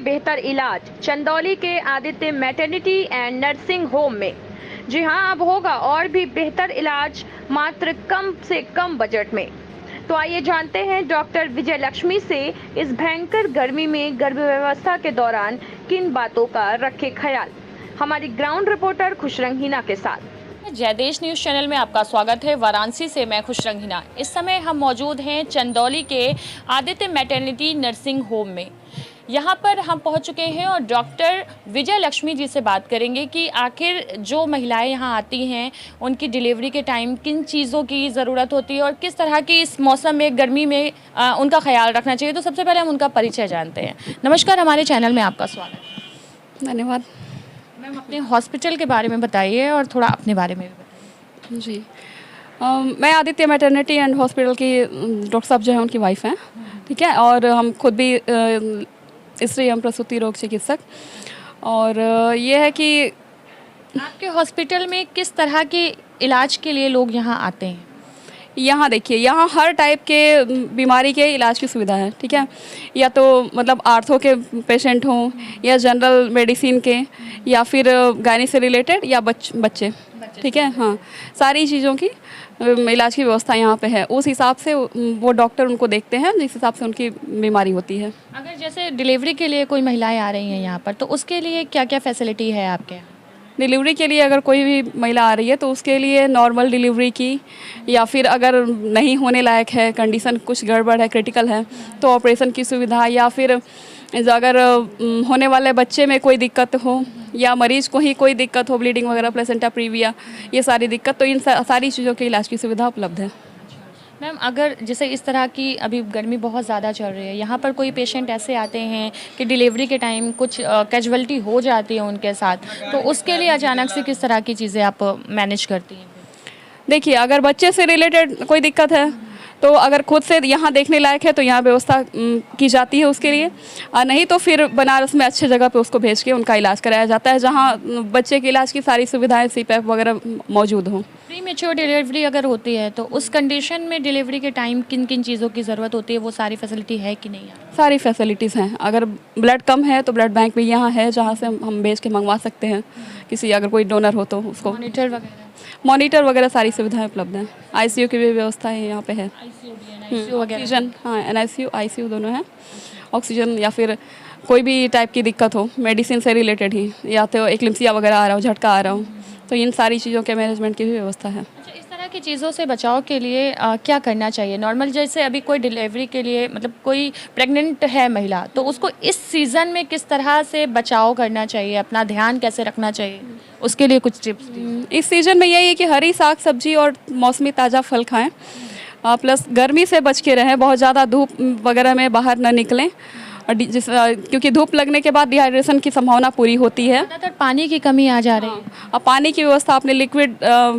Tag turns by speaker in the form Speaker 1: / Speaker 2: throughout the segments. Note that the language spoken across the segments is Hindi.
Speaker 1: बेहतर इलाज चंदौली के Aditya maternity and nursing home में। जी हां, अब होगा और भी बेहतर इलाज मात्र कम से कम बजट में। तो आइए जानते हैं डॉक्टर विजय लक्ष्मी से इस भयंकर गर्मी में गर्भ व्यवस्था के दौरान किन बातों का रखे ख्याल। हमारी ग्राउंड रिपोर्टर खुशरंग हिना के साथ।
Speaker 2: जयदेश न्यूज़ चैनल में आपका स्वागत है। वाराणसी से मैं खुशरंग हिना। इस समय हम मौजूद हैं चंदौली के आदित्य मैटरनिटी नर्सिंग होम में। यहाँ पर हम पहुँच चुके हैं और डॉक्टर विजय लक्ष्मी जी से बात करेंगे कि आखिर जो महिलाएं यहाँ आती हैं उनकी डिलीवरी के टाइम किन चीज़ों की ज़रूरत होती है और किस तरह की इस मौसम में गर्मी में उनका ख्याल रखना चाहिए। तो सबसे पहले हम उनका परिचय जानते हैं। नमस्कार, हमारे चैनल में आपका स्वागत।
Speaker 3: धन्यवाद।
Speaker 2: मैम, अपने हॉस्पिटल के बारे में बताइए और थोड़ा अपने बारे में भी बताइए।
Speaker 3: जी, मैं आदित्य मैटरनिटी एंड हॉस्पिटल की डॉक्टर साहब जो है उनकी वाइफ हैं, ठीक है। और हम खुद भी स्त्री एवं प्रसूति रोग चिकित्सक। और ये है कि
Speaker 2: आपके हॉस्पिटल में किस तरह के इलाज के लिए लोग यहाँ आते हैं?
Speaker 3: यहाँ देखिए, यहाँ हर टाइप के बीमारी के इलाज की सुविधा है, ठीक है। या तो मतलब आर्थो के पेशेंट हों या जनरल मेडिसिन के या फिर गायनी से रिलेटेड या बच्चे, ठीक है। हाँ, सारी चीज़ों की इलाज की व्यवस्था यहाँ पे है। उस हिसाब से वो डॉक्टर उनको देखते हैं जिस हिसाब से उनकी बीमारी होती है।
Speaker 2: अगर जैसे डिलीवरी के लिए कोई महिलाएं आ रही हैं यहाँ पर, तो उसके लिए क्या क्या फैसिलिटी है आपके यहाँ?
Speaker 3: डिलीवरी के लिए अगर कोई भी महिला आ रही है तो उसके लिए नॉर्मल डिलीवरी की, या फिर अगर नहीं होने लायक है, कंडीशन कुछ गड़बड़ है, क्रिटिकल है, तो ऑपरेशन की सुविधा, या फिर अगर होने वाले बच्चे में कोई दिक्कत हो या मरीज को ही कोई दिक्कत हो, ब्लीडिंग वगैरह, प्लेसेंटा प्रीविया, ये सारी दिक्कत, तो इन सारी चीज़ों के इलाज की सुविधा उपलब्ध है।
Speaker 2: मैम, अगर जैसे इस तरह की अभी गर्मी बहुत ज़्यादा चल रही है, यहाँ पर कोई पेशेंट ऐसे आते हैं कि डिलीवरी के टाइम कुछ कैजुअलिटी हो जाती है उनके साथ, तो उसके लिए अचानक से किस तरह की चीज़ें आप मैनेज करती हैं?
Speaker 3: देखिए, अगर बच्चे से रिलेटेड कोई दिक्कत है तो अगर खुद से यहाँ देखने लायक है तो यहाँ व्यवस्था की जाती है उसके लिए, और नहीं तो फिर बनारस में अच्छे जगह पे उसको भेज के उनका इलाज कराया जाता है, जहाँ बच्चे के इलाज की सारी सुविधाएं, सीपैप वगैरह मौजूद हों।
Speaker 2: प्री मेच्योर डिलीवरी अगर होती है तो उस कंडीशन में डिलीवरी के टाइम किन किन चीज़ों की ज़रूरत होती है, वो सारी फैसिलिटी है कि नहीं है?
Speaker 3: सारी फैसिलिटीज़ हैं। अगर ब्लड कम है तो ब्लड बैंक भी यहाँ है, जहाँ से हम भेज के मंगवा सकते हैं किसी, अगर कोई डोनर हो तो उसको। मॉनिटर वगैरह सारी सुविधाएं उपलब्ध हैं। आईसीयू की भी व्यवस्था है यहाँ पे है। ऑक्सीजन, हाँ, एनआईसीयू आईसीयू दोनों हैं। ऑक्सीजन या फिर कोई भी टाइप की दिक्कत हो मेडिसिन से रिलेटेड ही, या तो एक्लिम्सिया वगैरह आ रहा हो, झटका आ रहा हो, तो इन सारी चीज़ों के मैनेजमेंट की भी व्यवस्था है।
Speaker 2: अच्छा, इस तरह की चीज़ों से बचाव के लिए क्या करना चाहिए? नॉर्मल जैसे अभी कोई डिलीवरी के लिए, मतलब कोई प्रेग्नेंट है महिला, तो उसको इस सीज़न में किस तरह से बचाव करना चाहिए, अपना ध्यान कैसे रखना चाहिए, उसके लिए कुछ टिप्स?
Speaker 3: इस सीज़न में यही है कि हरी साग सब्जी और मौसमी ताज़ा फल खाएं, प्लस गर्मी से बच के रहें, बहुत ज़्यादा धूप वगैरह में बाहर न निकलें, और क्योंकि धूप लगने के बाद डिहाइड्रेशन की संभावना पूरी होती है।
Speaker 2: ज़्यादातर पानी की कमी आ जा रही है।
Speaker 3: अब पानी की व्यवस्था अपने लिक्विड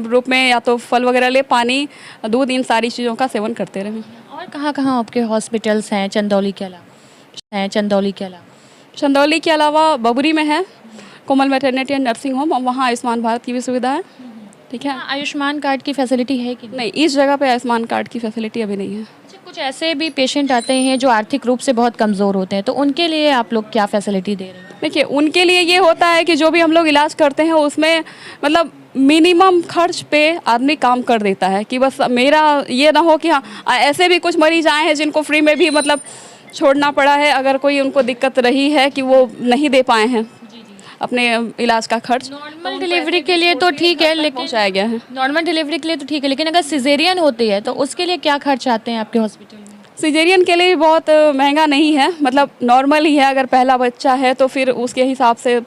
Speaker 3: रूप में, या तो फल वगैरह ले, पानी, दूध, इन सारी चीज़ों का सेवन करते रहें।
Speaker 2: और कहाँ आपके हॉस्पिटल्स हैं चंदौली के अलावा?
Speaker 3: चंदौली के अलावा बबुरी में है कोमल मैटरनिटी एंड नर्सिंग होम, और वहाँ आयुष्मान भारत की भी सुविधा है, ठीक है।
Speaker 2: आयुष्मान कार्ड की फैसिलिटी है कि
Speaker 3: नहीं, इस जगह पे आयुष्मान कार्ड की फैसिलिटी अभी नहीं है।
Speaker 2: अच्छा, कुछ ऐसे भी पेशेंट आते हैं जो आर्थिक रूप से बहुत कमज़ोर होते हैं, तो उनके लिए आप लोग क्या फैसिलिटी दे रहे हैं?
Speaker 3: देखिए, उनके लिए ये होता है कि जो भी हम लोग इलाज करते हैं उसमें मतलब मिनिमम खर्च पे आदमी काम कर देता है, कि बस मेरा ये ना हो कि हाँ, ऐसे भी कुछ मरीज आए हैं जिनको फ्री में भी मतलब छोड़ना पड़ा है, अगर कोई उनको दिक्कत रही है कि वो नहीं दे पाए हैं अपने इलाज का खर्च।
Speaker 2: नॉर्मल डिलीवरी के लिए तो ठीक है, लेकिन
Speaker 3: पहुँचाया गया है।
Speaker 2: नॉर्मल डिलीवरी के लिए तो ठीक है, लेकिन अगर सिजेरियन होती है तो उसके लिए क्या खर्च आते हैं आपके हॉस्पिटल में?
Speaker 3: सिजेरियन के लिए भी बहुत महंगा नहीं है, मतलब नॉर्मल ही है। अगर पहला बच्चा है तो फिर उसके हिसाब से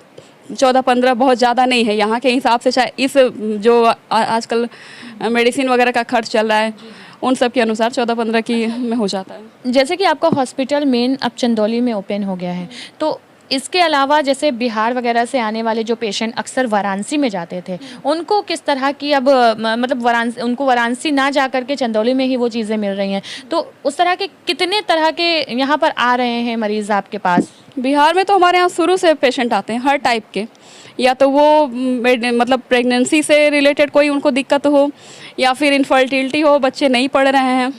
Speaker 3: 14-15, बहुत ज़्यादा नहीं है यहाँ के हिसाब से। चाहे इस जो आजकल मेडिसिन वगैरह का खर्च चल रहा है उन सब के अनुसार 14-15 की में हो जाता है।
Speaker 2: जैसे कि आपका हॉस्पिटल मेन अब चंदौली में ओपन हो गया है, तो इसके अलावा जैसे बिहार वगैरह से आने वाले जो पेशेंट अक्सर वाराणसी में जाते थे, उनको किस तरह की अब मतलब उनको वाराणसी ना जा कर के चंदौली में ही वो चीज़ें मिल रही हैं, तो उस तरह के कितने तरह के यहाँ पर आ रहे हैं मरीज़ आपके पास?
Speaker 3: बिहार में तो हमारे यहाँ शुरू से पेशेंट आते हैं हर टाइप के, या तो वो मतलब प्रेगनेंसी से रिलेटेड कोई उनको दिक्कत हो, या फिर इनफर्टिलिटी हो, बच्चे नहीं पढ़ रहे हैं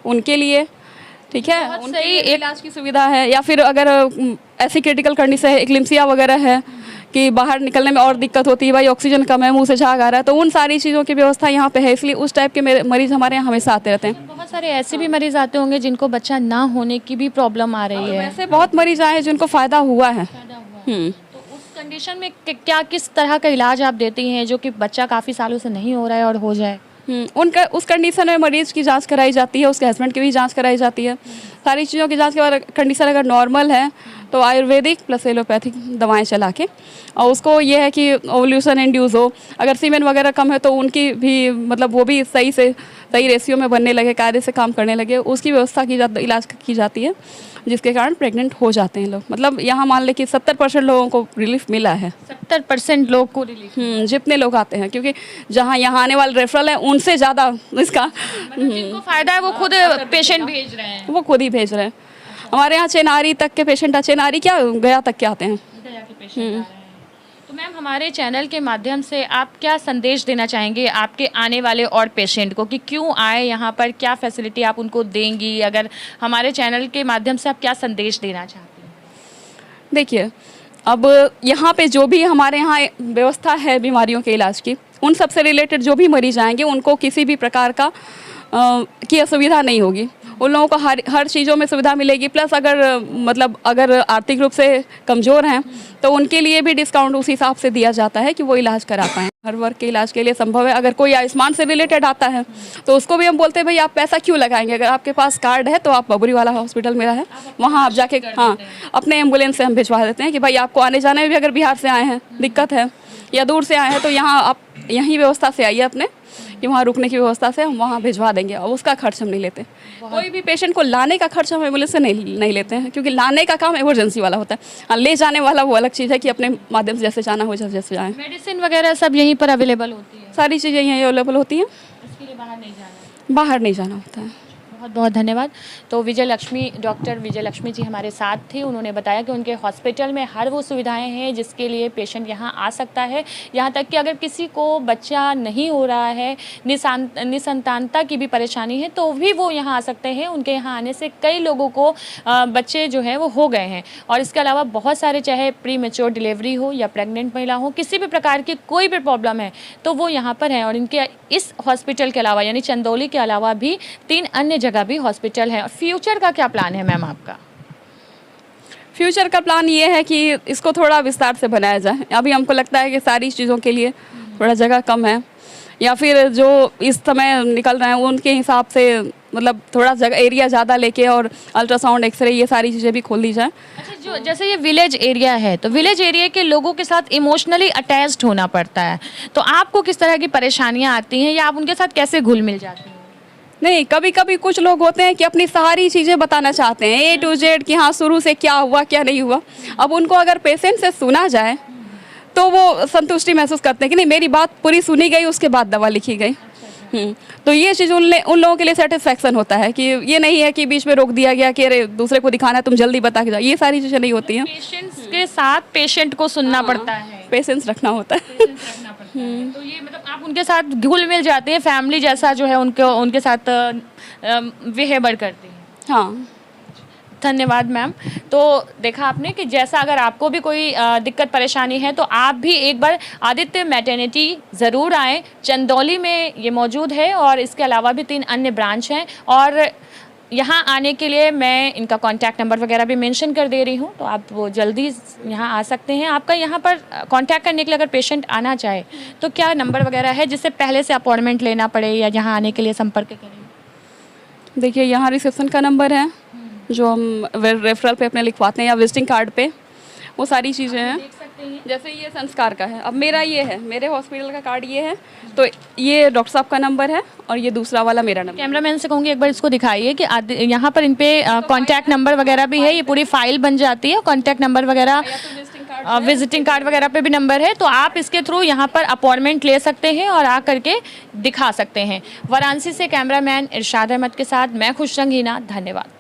Speaker 3: उनके लिए, ठीक है,
Speaker 2: बहुत
Speaker 3: उनके
Speaker 2: सही
Speaker 3: लिए
Speaker 2: एक
Speaker 3: इलाज की सुविधा है। या फिर अगर ऐसी क्रिटिकल कंडीशन है, एक्लिम्सिया वगैरह है कि बाहर निकलने में और दिक्कत होती है, भाई ऑक्सीजन कम है, मुंह से झाग आ रहा है, तो उन सारी चीज़ों की व्यवस्था यहाँ पे है। इसलिए उस टाइप के मरीज हमारे यहाँ हमेशा आते रहते हैं।
Speaker 2: बहुत सारे ऐसे भी मरीज आते होंगे जिनको बच्चा ना होने की भी प्रॉब्लम आ रही है।
Speaker 3: ऐसे बहुत मरीज आए हैं जिनको फ़ायदा हुआ है।
Speaker 2: तो उस कंडीशन में क्या किस तरह का इलाज आप देती हैं जो कि बच्चा काफ़ी सालों से नहीं हो रहा है और हो जाए?
Speaker 3: उनका उस कंडीशन में मरीज की जांच कराई जाती है, उसके हस्बैंड की भी जांच कराई जाती है। सारी चीज़ों की जांच के बाद कंडीशन अगर नॉर्मल है तो आयुर्वेदिक प्लस एलोपैथिक दवाएं चला के, और उसको ये है कि ओवल्यूशन इंड्यूस हो, अगर सीमेन वगैरह कम है तो उनकी भी मतलब वो भी सही रेशियो में बनने लगे, कायदे से काम करने लगे, उसकी व्यवस्था इलाज की जाती है, जिसके कारण प्रेग्नेंट हो जाते हैं लोग। मतलब यहाँ मान लें कि 70% लोगों को रिलीफ मिला है।
Speaker 2: 70% लोग को रिलीफ?
Speaker 3: जितने लोग आते हैं, क्योंकि जहाँ यहाँ आने वाले रेफरल हैं उनसे ज़्यादा इसका
Speaker 2: जिनको फायदा है वो खुद पेशेंट भेज रहे हैं?
Speaker 3: वो खुद ही भेज रहे हैं। हमारे यहाँ चेनारी तक के पेशेंट, चेनारी क्या गया तक के आते हैं।
Speaker 2: गया के पेशेंट आ रहे हैं। तो मैम, हमारे चैनल के माध्यम से आप क्या संदेश देना चाहेंगे आपके आने वाले और पेशेंट को कि क्यों आए यहाँ पर, क्या फैसिलिटी आप उनको देंगी? अगर हमारे चैनल के माध्यम से आप क्या संदेश देना चाहती हैं?
Speaker 3: देखिए, अब यहाँ पे जो भी हमारे यहाँ व्यवस्था है बीमारियों के इलाज की, उन सब से रिलेटेड जो भी मरीज आएंगे उनको किसी भी प्रकार का की असुविधा नहीं होगी। उन लोगों को हर चीज़ों में सुविधा मिलेगी। प्लस अगर आर्थिक रूप से कमज़ोर हैं तो उनके लिए भी डिस्काउंट उस हिसाब से दिया जाता है कि वो इलाज करा पाएँ। हर वर्ग के इलाज के लिए संभव है। अगर कोई आयुष्मान से रिलेटेड आता है तो उसको भी हम बोलते हैं भाई आप पैसा क्यों लगाएंगे, अगर आपके पास कार्ड है तो आप बबरी वाला हॉस्पिटल मेरा है, वहाँ आप जाके अपने एम्बुलेंस से हम भिजवा देते हैं कि भाई आपको आने जाने में भी अगर बिहार से आए हैं दिक्कत है या दूर से आए हैं तो यहाँ आप यहीं व्यवस्था से आइए अपने, कि वहाँ रुकने की व्यवस्था से हम वहाँ भिजवा देंगे, और उसका खर्च हम नहीं लेते। कोई भी पेशेंट को लाने का खर्च हम एम्बुलेंस से नहीं लेते हैं, क्योंकि लाने का काम इमरजेंसी वाला होता है। हाँ, ले जाने वाला वो अलग चीज़ है कि अपने माध्यम से जैसे जाना हो जैसे जाएँ।
Speaker 2: मेडिसिन वगैरह सब यहीं पर अवेलेबल होती है?
Speaker 3: सारी चीज़ें यहीं अवेलेबल होती हैं,
Speaker 2: इसके लिए बाहर नहीं जाना?
Speaker 3: बाहर नहीं जाना होता है।
Speaker 2: बहुत बहुत धन्यवाद। तो डॉक्टर विजय लक्ष्मी जी हमारे साथ थे। उन्होंने बताया कि उनके हॉस्पिटल में हर वो सुविधाएं हैं जिसके लिए पेशेंट यहाँ आ सकता है। यहाँ तक कि अगर किसी को बच्चा नहीं हो रहा है, निसंतानता की भी परेशानी है, तो भी वो यहाँ आ सकते हैं। उनके यहाँ आने से कई लोगों को बच्चे जो हैं वो हो गए हैं। और इसके अलावा बहुत सारे, चाहे प्री मैच्योर डिलीवरी हो या प्रेग्नेंट महिला हो, किसी भी प्रकार की कोई भी प्रॉब्लम है तो वो यहाँ पर है। और इनके इस हॉस्पिटल के अलावा यानी चंदौली के अलावा भी 3 अन्य जगह भी हॉस्पिटल है। फ्यूचर का क्या प्लान है मैम आपका?
Speaker 3: फ्यूचर का प्लान ये है कि इसको थोड़ा विस्तार से बनाया जाए। अभी हमको लगता है कि सारी चीज़ों के लिए थोड़ा जगह कम है, या फिर जो इस समय निकल रहे हैं उनके हिसाब से मतलब थोड़ा जगह एरिया ज़्यादा लेके और अल्ट्रासाउंड, एक्सरे, ये सारी चीज़ें भी खोल दी जाए।
Speaker 2: अच्छा, जो जैसे ये विलेज एरिया है तो विलेज एरिया के लोगों के साथ इमोशनली अटैच्ड होना पड़ता है, तो आपको किस तरह की परेशानियाँ आती हैं या आप उनके साथ कैसे घुल मिल जाती हैं?
Speaker 3: नहीं, कभी कभी कुछ लोग होते हैं कि अपनी सारी चीज़ें बताना चाहते हैं A to Z कि हाँ शुरू से क्या हुआ क्या नहीं हुआ। अब उनको अगर पेशेंट से सुना जाए तो वो संतुष्टि महसूस करते हैं कि नहीं मेरी बात पूरी सुनी गई, उसके बाद दवा लिखी गई। तो ये चीज़ उन लोगों के लिए सेटिस्फैक्शन होता है कि ये नहीं है कि बीच में रोक दिया गया कि अरे दूसरे को दिखाना है तुम जल्दी बता के जाओ, ये सारी चीज़ें नहीं होती हैं।
Speaker 2: पेशेंट्स के साथ पेशेंट को सुनना पड़ता है,
Speaker 3: पेशेंस रखना होता है।
Speaker 2: तो ये मतलब आप उनके साथ घुल मिल जाते हैं, फैमिली जैसा जो है उनके साथ बिहेवियर करते हैं।
Speaker 3: हाँ,
Speaker 2: धन्यवाद मैम। तो देखा आपने कि जैसा अगर आपको भी कोई दिक्कत परेशानी है तो आप भी एक बार आदित्य मैटरनिटी ज़रूर आएँ। चंदौली में ये मौजूद है और इसके अलावा भी 3 अन्य ब्रांच हैं। और यहाँ आने के लिए मैं इनका कॉन्टैक्ट नंबर वगैरह भी मेंशन कर दे रही हूँ, तो आप वो जल्दी यहाँ आ सकते हैं। आपका यहाँ पर कॉन्टैक्ट करने के लिए अगर पेशेंट आना चाहे तो क्या नंबर वगैरह है जिससे पहले से अपॉइंटमेंट लेना पड़े या यहाँ आने के लिए संपर्क करें?
Speaker 3: देखिए, यहाँ रिसेप्शन का नंबर है जो हम रेफरल पे अपने लिखवाते हैं या विजिटिंग कार्ड पे, वो सारी चीज़ें हैं। जैसे ये संस्कार का है, अब मेरा ये है, मेरे हॉस्पिटल का कार्ड ये है, तो ये डॉक्टर साहब का नंबर है और ये दूसरा वाला मेरा नंबर।
Speaker 2: कैमरामैन से कहूँगी एक बार इसको दिखाइए कि यहाँ पर इन पे कॉन्टैक्ट नंबर वगैरह भी है, ये पूरी फाइल बन जाती है। कॉन्टैक्ट नंबर वगैरह, विजिटिंग कार्ड वगैरह पे भी नंबर है, तो आप इसके थ्रू यहाँ पर अपॉइंटमेंट ले सकते हैं और आ करके दिखा सकते हैं। वाराणसी से कैमरामैन इरशाद अहमद के साथ मैं खुशरंग हीना, धन्यवाद।